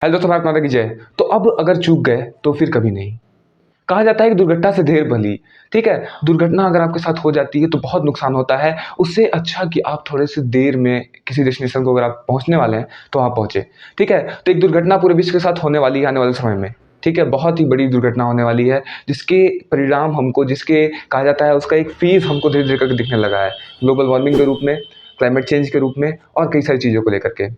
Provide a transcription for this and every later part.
Hello दोस्तों, भारत माता की जय। तो अब अगर चूक गए तो फिर कभी नहीं। कहा जाता है कि दुर्घटना से ढेर भली। ठीक है, दुर्घटना अगर आपके साथ हो जाती है तो बहुत नुकसान होता है। उससे अच्छा कि आप थोड़े से देर में किसी डेस्टिनेशन को अगर आप पहुंचने वाले हैं तो आप पहुंचे। ठीक है, तो एक दुर्घटना पूरे विश्व के साथ होने वाली है आने वाले समय में। ठीक है, बहुत ही बड़ी दुर्घटना होने वाली है जिसके परिणाम हमको, जिसके कहा जाता है उसका एक फीस हमको धीरे धीरे करके दिखने लगा है, ग्लोबल वार्मिंग के रूप में, क्लाइमेट चेंज के रूप में और कई सारी चीज़ों को लेकर के।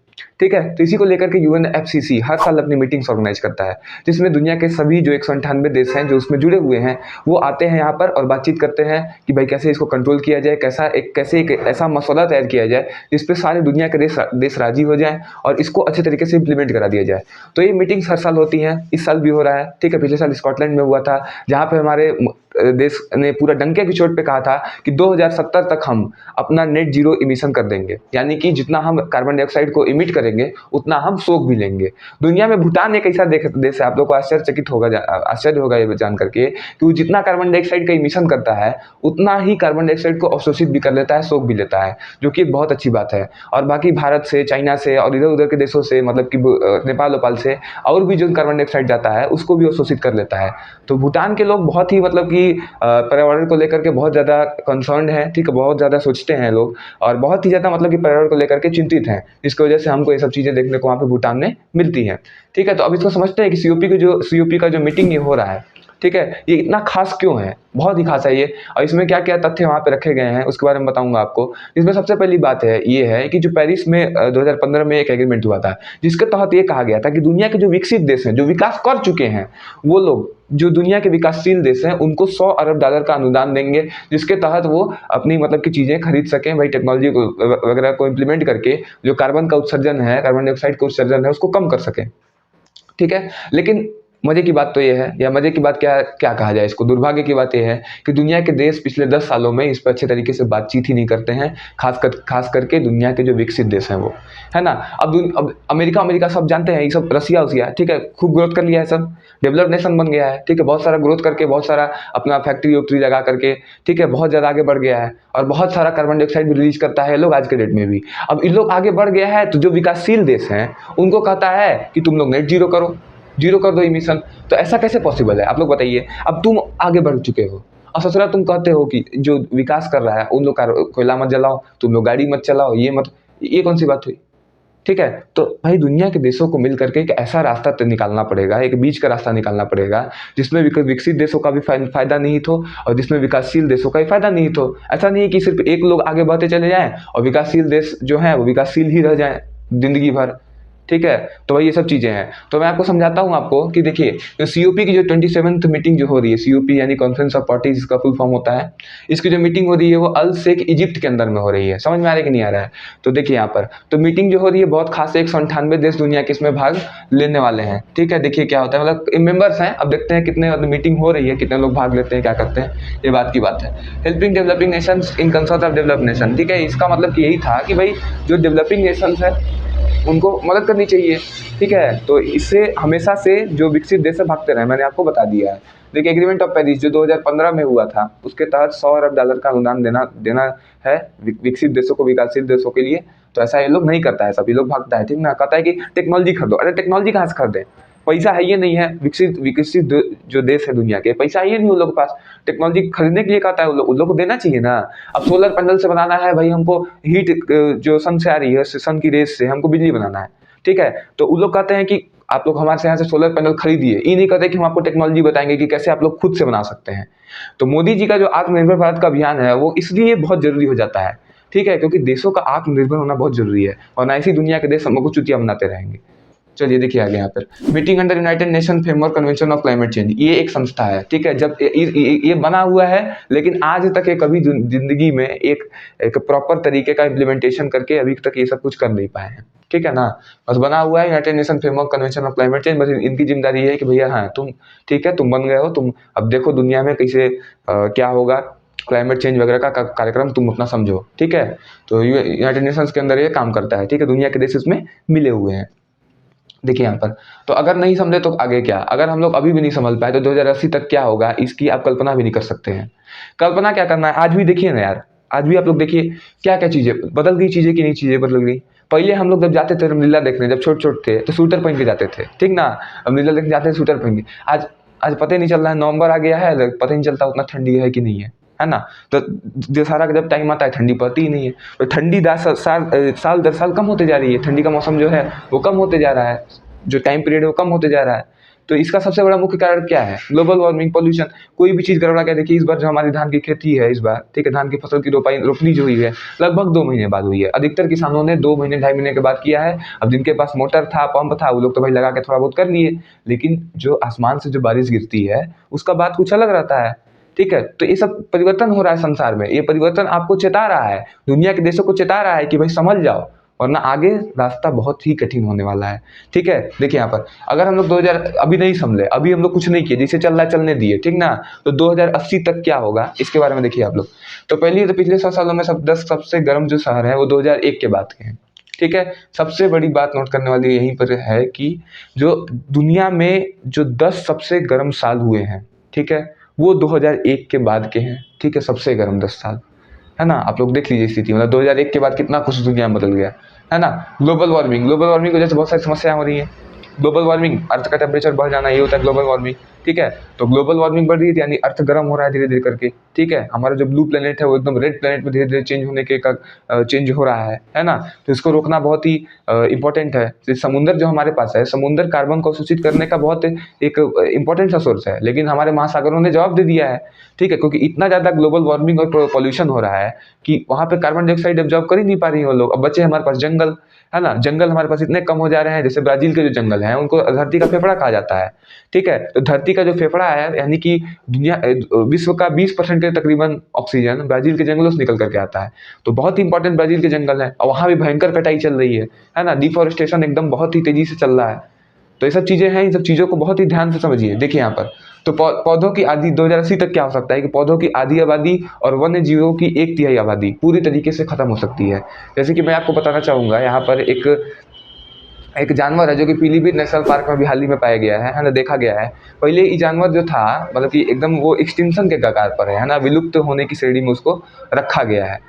ठीक है, तो इसी को लेकर के यूएनएफसीसी हर साल अपनी मीटिंग्स ऑर्गेनाइज करता है, जिसमें दुनिया के सभी जो 198 देश हैं जो उसमें जुड़े हुए हैं वो आते हैं यहाँ पर और बातचीत करते हैं कि भाई कैसे इसको कंट्रोल किया जाए, कैसे एक ऐसा मसौदा तैयार किया जाए जिस पे सारे दुनिया के देश राजी हो जाएं और इसको अच्छे तरीके से इंप्लीमेंट करा दिया जाए। तो ये मीटिंग्स हर साल होती हैं, इस साल भी हो रहा है। ठीक है, पिछले साल स्कॉटलैंड में हुआ था, जहाँ पे हमारे देश ने पूरा डंके की चोट पे कहा था कि 2070 तक हम अपना नेट जीरो इमिशन कर देंगे, यानी कि जितना हम कार्बन डाइऑक्साइड को इमिट करेंगे उतना हम सोख भी लेंगे। दुनिया में भूटान एक ऐसा देश है, आप लोग को आश्चर्य होगा ये जान करके कि वो जितना कार्बन डाइऑक्साइड का इमिशन करता है उतना ही कार्बन डाइऑक्साइड को अवशोषित भी कर लेता है, सोख भी लेता है, जो कि एक बहुत अच्छी बात है। और बाकी भारत से, चाइना से और इधर उधर के देशों से, मतलब कि नेपाल वेपाल से और भी जो कार्बन डाइऑक्साइड जाता है उसको भी अवशोषित कर लेता है। तो भूटान के लोग बहुत ही, मतलब कि पर्यावरण को लेकर के बहुत ज़्यादा कंसर्न है। ठीक है, बहुत ज़्यादा सोचते हैं लोग और बहुत ही ज़्यादा, मतलब कि पर्यावरण को लेकर के चिंतित हैं, जिसकी वजह से हमको ये सब चीज़ें देखने को वहाँ पे भूटान में मिलती हैं। ठीक है, तो अब इसको समझते हैं कि सीओपी का जो मीटिंग ये हो रहा है, ठीक है, ये इतना खास क्यों है। बहुत ही खास है ये, और इसमें क्या क्या तथ्य वहाँ पे रखे गए हैं उसके बारे में बताऊंगा आपको। इसमें सबसे पहली बात है ये है कि जो पेरिस में 2015 में एक एग्रीमेंट हुआ था, जिसके तहत ये कहा गया था कि दुनिया के जो विकसित देश हैं, जो विकास कर चुके हैं, वो लोग, जो दुनिया के विकासशील देश हैं, उनको $100 अरब का अनुदान देंगे, जिसके तहत वो अपनी, मतलब की चीज़ें खरीद सकें, भाई टेक्नोलॉजी को वगैरह को इम्प्लीमेंट करके जो कार्बन का उत्सर्जन है, कार्बन डाइऑक्साइड का उत्सर्जन है, उसको कम कर सकें। ठीक है, लेकिन मजे की बात तो ये है, या मजे की बात क्या क्या कहा जाए इसको, दुर्भाग्य की बात ये है कि दुनिया के देश पिछले 10 सालों में इस पर अच्छे तरीके से बातचीत ही नहीं करते हैं, खास करके दुनिया के जो विकसित देश हैं वो, है ना। अब अमेरिका सब जानते हैं, ये सब रसिया, ठीक है, खूब ग्रोथ कर लिया है, सब डेवलप्ड नेशन बन गया है। ठीक है, बहुत सारा ग्रोथ करके, बहुत सारा अपना फैक्ट्री वैक्ट्री लगा करके, ठीक है, बहुत ज़्यादा आगे बढ़ गया है और बहुत सारा कार्बन डाइऑक्साइड भी रिलीज करता है लोग आज के डेट में भी। अब इन लोग आगे बढ़ गया है तो जो विकासशील देश हैं उनको कहता है कि तुम लोग नेट जीरो करो, जीरो कर दो इमिशन। तो ऐसा कैसे पॉसिबल है, आप लोग बताइए। अब तुम आगे बढ़ चुके हो और ससुरा तुम कहते हो कि जो विकास कर रहा है उन लोग का कोयला मत जलाओ, तुम लोग गाड़ी मत चलाओ, ये कौन सी बात हुई। ठीक है, तो भाई दुनिया के देशों को मिल करके एक ऐसा रास्ता निकालना पड़ेगा, एक बीच का रास्ता निकालना पड़ेगा, जिसमें विकसित देशों का भी फायदा निहित हो और जिसमें विकासशील देशों का भी फायदा निहित हो। ऐसा नहीं है कि सिर्फ एक लोग आगे बढ़ते चले जाएं और विकासशील देश जो है वो विकासशील ही रह जाएं जिंदगी भर। ठीक है, तो भाई ये सब चीज़ें हैं। तो मैं आपको समझाता हूँ आपको कि देखिए, जो सीओपी की जो 27th मीटिंग जो हो रही है, सीओपी यानी कॉन्फ्रेंस ऑफ पार्टीज, इसका फुल फॉर्म होता है, इसकी जो मीटिंग हो रही है वो अल शेख इजिप्ट के अंदर में हो रही है। समझ में आ रहा है कि नहीं आ रहा है। तो देखिए यहाँ पर तो मीटिंग जो हो रही है, बहुत खास 198 देश दुनिया के इसमें भाग लेने वाले हैं। ठीक है, देखिए क्या होता है, मतलब मेंबर्स हैं। अब देखते हैं कितने, मतलब मीटिंग हो रही है, कितने लोग भाग लेते हैं, क्या करते हैं, ये बात की बात है। Helping developing Nations in concert of developed nation. ठीक है, इसका मतलब कि यही था कि भाई जो डेवलपिंग नेशंस है उनको मदद करनी चाहिए। ठीक है, तो इससे हमेशा से जो विकसित देश है भागते रहे, मैंने आपको बता दिया है। देखिए, एग्रीमेंट ऑफ पेरिस जो 2015 में हुआ था, उसके तहत $100 अरब का अनुदान देना है विकसित देशों को, विकासशील देशों के लिए। तो ऐसा ये लोग नहीं करता है, सभी लोग भागता है। ठीक ना, कहता है कि टेक्नोलॉजी खरीदो। अरे टेक्नोलॉजी कहाँ से खरीदें, पैसा है ये नहीं है। विकसित जो देश है दुनिया के, पैसा है ये नहीं उन लोगों के पास टेक्नोलॉजी खरीदने के लिए। कहता है उन लोग को देना चाहिए ना। अब सोलर पैनल से बनाना है भाई, हमको हीट जो सन से आ रही है, सन की रेस से हमको बिजली बनाना है। ठीक है, तो उन लोग कहते हैं कि आप लोग हमारे यहाँ से सोलर पैनल खरीदिए। ये नहीं कहते कि हम आपको टेक्नोलॉजी बताएंगे कि कैसे आप लोग खुद से बना सकते हैं। तो मोदी जी का जो आत्मनिर्भर भारत का अभियान है वो इसलिए बहुत जरूरी हो जाता है। ठीक है, क्योंकि देशों का आत्मनिर्भर होना बहुत जरूरी है, और ना ऐसी दुनिया के देश हमको चुतिया बनाते रहेंगे। चलिए देखिए आगे यहाँ पर, meeting under United nation framework convention of climate change, ये एक संस्था है। ठीक है, जब ये बना हुआ है, लेकिन आज तक ये कभी जिंदगी में एक प्रॉपर तरीके का इम्प्लीमेंटेशन करके अभी तक ये सब कुछ कर नहीं पाए हैं। ठीक है ना, बस बना हुआ है United nation framework convention of climate change. बस इनकी जिम्मेदारी है कि भैया हाँ तुम, ठीक है, तुम बन गए हो, तुम अब देखो दुनिया में कैसे क्या होगा, क्लाइमेट चेंज वगैरह का कार्यक्रम तुम अपना समझो। ठीक है, तो यूनाइटेड नेशंस के अंदर ये काम करता है। ठीक है, दुनिया के देश इसमें मिले हुए हैं। देखिए यहाँ पर, तो अगर नहीं समझे तो आगे क्या, अगर हम लोग अभी भी नहीं समझ पाए तो 2080 तक क्या होगा, इसकी आप कल्पना भी नहीं कर सकते हैं। कल्पना क्या करना है, आज भी देखिए ना यार, आज भी आप लोग देखिए क्या क्या चीज़ें बदल गई, चीज़ें की नहीं चीज़ें बदल गई। पहले हम लोग जब जाते थे रामलीला देखने, जब छोटे-छोटे थे तो स्वेटर पहन के जाते थे, ठीक ना? रामलीला देखने जाते थे स्वेटर पहन के। आज आज पता ही नहीं चल रहा है, नवंबर आ गया है, पता ही नहीं चलता उतना ठंडी है कि नहीं है ना? तो दशहरा का जब टाइम आता है ठंडी पड़ती ही नहीं है। तो ठंडी साल दर साल कम होते जा रही है, ठंडी का मौसम जो है वो कम होते जा रहा है, जो टाइम पीरियड है वो कम होते जा रहा है। तो इसका सबसे बड़ा मुख्य कारण क्या है? Global warming, pollution. कोई भी चीज़ गड़बड़ा के देखिए, इस बार जो हमारी धान की खेती है इस बार, ठीक है, धान की फसल की रोपनी जो हुई है लगभग 2 महीने बाद हुई है। अधिकतर किसानों ने 2 महीने 2.5 महीने के बाद किया है। अब जिनके पास मोटर था, पंप था, वो लोग तो भाई लगा के थोड़ा बहुत कर लिए, लेकिन जो आसमान से जो बारिश गिरती है उसका बात कुछ अलग रहता है, ठीक है? तो ये सब परिवर्तन हो रहा है संसार में, ये परिवर्तन आपको चेता रहा है, दुनिया के देशों को चेता रहा है कि भाई संभल जाओ, वरना आगे रास्ता बहुत ही कठिन होने वाला है, ठीक है? देखिए यहाँ पर अगर हम लोग 2000 अभी नहीं संभले, अभी हम लोग कुछ नहीं किए, जैसे चल रहा है चलने दिए, ठीक ना? तो 2080 तक क्या होगा इसके बारे में देखिए आप लोग। तो पहले तो पिछले 100 सालों में 10 सबसे गर्म जो शहर है वो 2001 के बाद के हैं, ठीक है? सबसे बड़ी बात नोट करने वाली यहीं पर है कि जो दुनिया में जो 10 सबसे गर्म साल हुए हैं, ठीक है, वो 2001 के बाद के हैं, ठीक है? सबसे गर्म 10 साल, है ना? आप लोग देख लीजिए स्थिति, मतलब 2001 के बाद कितना कुछ दुनिया में बदल गया, है ना? ग्लोबल वार्मिंग की वजह से बहुत सारी समस्याएं हो रही हैं। ग्लोबल वार्मिंग, अर्थ का टेम्परेचर बढ़ जाना, ये होता है ग्लोबल वार्मिंग, ठीक है? तो ग्लोबल वार्मिंग बढ़ रही है यानी अर्थ गर्म हो रहा है धीरे धीरे करके, ठीक है? हमारा जो ब्लू प्लेनेट है वो एकदम रेड प्लेनेट में धीरे धीरे चेंज होने के चेंज हो रहा है ना? तो इसको रोकना बहुत ही इंपॉर्टेंट है। तो समुद्र जो हमारे पास है, समुद्र कार्बन को अवशोषित करने का बहुत एक इंपॉर्टेंट सा सोर्स है, लेकिन हमारे महासागरों ने जवाब दे दिया है, ठीक है? क्योंकि इतना ज़्यादा ग्लोबल वार्मिंग और पॉल्यूशन हो रहा है कि वहाँ पे कार्बन डाइऑक्साइड एब्जॉर्ब कर ही नहीं पा रही है वो लोग। अब बचे हमारे पास जंगल, है ना? जंगल हमारे पास इतने कम हो जा रहे हैं, जैसे ब्राज़ील के जो जंगल हैं उनको धरती का फेफड़ा कहा जाता है, ठीक है? तो धरती का जो फेफड़ा है यानी कि विश्व का 20% के तकरीबन ऑक्सीजन ब्राज़ील के जंगलों से निकल कर के आता है। तो बहुत ही इंपॉर्टेंट ब्राज़ील के जंगल हैं और वहाँ भी भयंकर कटाई चल रही है ना? डिफॉरेस्टेशन एकदम बहुत ही तेज़ी से चल रहा है। तो ये सब चीज़ें हैं, इन सब चीज़ों को बहुत ही ध्यान से समझिए। देखिए यहाँ पर तो पौधों की आदि 2080 तक क्या हो सकता है कि पौधों की आधी आबादी और वन्य जीवों की 1/3 आबादी पूरी तरीके से खत्म हो सकती है। जैसे कि मैं आपको बताना चाहूँगा, यहाँ पर एक एक जानवर है जो कि पीलीभीत नेशनल पार्क में भी हाल ही में पाया गया है ना? देखा गया है। पहले ये जानवर जो था मतलब कि एकदम वो एक्सटिंक्शन के कगार पर है ना? विलुप्त होने की श्रेणी में उसको रखा गया है।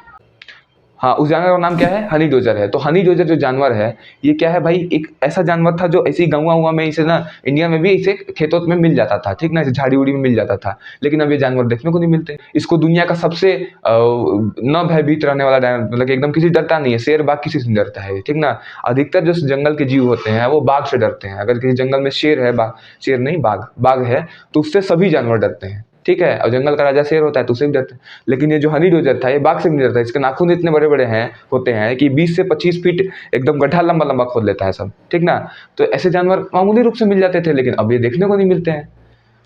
हाँ, उस जानवर का नाम क्या है? हनी डोजर है। तो हनी डोजर जो जानवर है, ये क्या है भाई, एक ऐसा जानवर था जो ऐसे ही गाँव-वाँव में इसे ना इंडिया में भी इसे खेतों में मिल जाता था, ठीक ना? इसे झाड़ी-उड़ी में मिल जाता था। लेकिन अब ये जानवर देखने को नहीं मिलते। इसको दुनिया का सबसे न भयभीत रहने वाला मतलब कि एकदम किसी से डरता नहीं है। शेर, बाघ किसी से नहीं डरता है, ठीक ना? अधिकतर जो जंगल के जीव होते हैं वो बाघ से डरते हैं। अगर किसी जंगल में शेर है, शेर नहीं बाघ है, तो उससे सभी जानवर डरते हैं, ठीक है? और जंगल का राजा शेर होता है तो उससे भी डरते हैं। लेकिन ये जो हनी डोजर था ये बाघ से भी नहीं डरता। इसके नाखून इतने बड़े-बड़े होते हैं कि 20 से 25 फीट एकदम गड्ढा लंबा-लंबा खोद लेता है सब, ठीक ना? तो ऐसे जानवर मामूली रूप से मिल जाते थे, लेकिन अब ये देखने को नहीं मिलते हैं।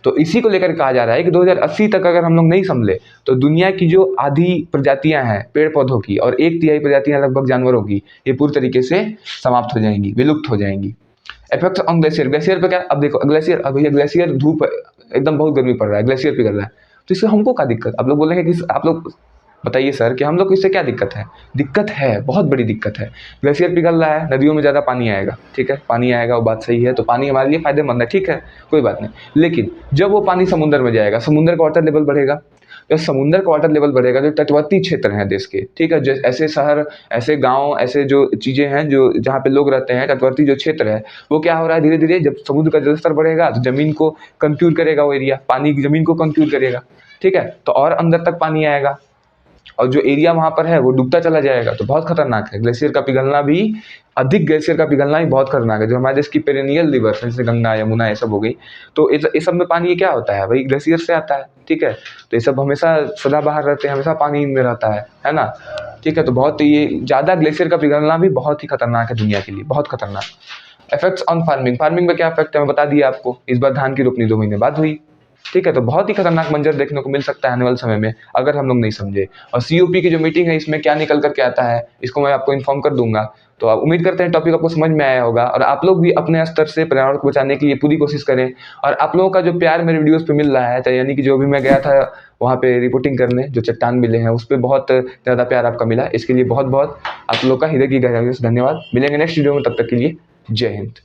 तो इसी को लेकर कहा जा रहा है कि 2080 तक अगर हम लोग नहीं संभले तो दुनिया की जो आधी प्रजातियां हैं पेड़-पौधों की और 1/3 प्रजातियां लगभग जानवरों की, ये पूरी तरीके से समाप्त हो जाएंगी, विलुप्त हो जाएंगी। इफेक्ट ऑन ग्लेशियर, ग्लेशियर पे क्या, अब देखो ग्लेशियर, अब ये ग्लेशियर धूप एकदम बहुत गर्मी पड़ रहा है, ग्लेशियर पिघल रहा है, तो इससे हमको क्या दिक्कत? आप लोग बोलेंगे कि आप लोग बताइए सर कि हम लोग को इससे क्या दिक्कत है? दिक्कत है, बहुत बड़ी दिक्कत है। ग्लेशियर पिघल रहा है, नदियों में ज़्यादा पानी आएगा, ठीक है? पानी आएगा, वो बात सही है, तो पानी हमारे लिए फ़ायदेमंद है, ठीक है, कोई बात नहीं। लेकिन जब वो पानी समुद्र में जाएगा, समुद्र का वाटर लेवल बढ़ेगा। जब समुद्र का वाटर लेवल बढ़ेगा, जो तटवर्ती क्षेत्र हैं देश के, ठीक है, जो ऐसे शहर, ऐसे गाँव, ऐसे जो चीज़ें हैं जो जहाँ पे लोग रहते हैं, तटवर्ती जो क्षेत्र है, वो क्या हो रहा है धीरे-धीरे, जब समुद्र का जलस्तर बढ़ेगा तो ज़मीन को कंक्यूर करेगा वो एरिया, पानी की ज़मीन को कंक्यूर करेगा, ठीक है? तो और अंदर तक पानी आएगा और जो एरिया वहाँ पर है वो डूबता चला जाएगा, तो बहुत खतरनाक है। ग्लेशियर का पिघलना भी, अधिक ग्लेशियर का पिघलना भी बहुत खतरनाक है। जो हमारे देश की पेरेनियल रिवर्स जैसे गंगा, यमुना, ये सब हो गई, तो इस सब में पानी ये क्या होता है भाई, ग्लेशियर से आता है, ठीक है? तो ये सब हमेशा सदाबहार रहते हैं, हमेशा पानी में रहता है ना? ठीक है, तो बहुत ये ज़्यादा ग्लेशियर का पिघलना भी बहुत ही खतरनाक है दुनिया के लिए, बहुत खतरनाक। इफेक्ट्स ऑन फार्मिंग, फार्मिंग में क्या इफेक्ट है मैं बता दिया आपको। इस बार धान की रोपनी 2 महीने बाद हुई, ठीक है? तो बहुत ही खतरनाक मंजर देखने को मिल सकता है आने वाले समय में अगर हम लोग नहीं समझे। और सीओपी की जो मीटिंग है इसमें क्या निकल कर के आता है इसको मैं आपको इन्फॉर्म कर दूंगा। तो आप उम्मीद करते हैं टॉपिक आपको समझ में आया होगा और आप लोग भी अपने स्तर से पर्यावरण को बचाने के लिए पूरी कोशिश करें। और आप लोगों का जो प्यार मेरे वीडियोस पे मिल रहा है, तो यानी कि जो भी मैं गया था वहाँ पे रिपोर्टिंग करने, जो चट्टान मिले हैं उस पर बहुत ज़्यादा प्यार आपका मिला, इसके लिए बहुत बहुत आप लोग का हृदय की गहराइयों से धन्यवाद। मिलेंगे नेक्स्ट वीडियो में, तब तक के लिए जय हिंद।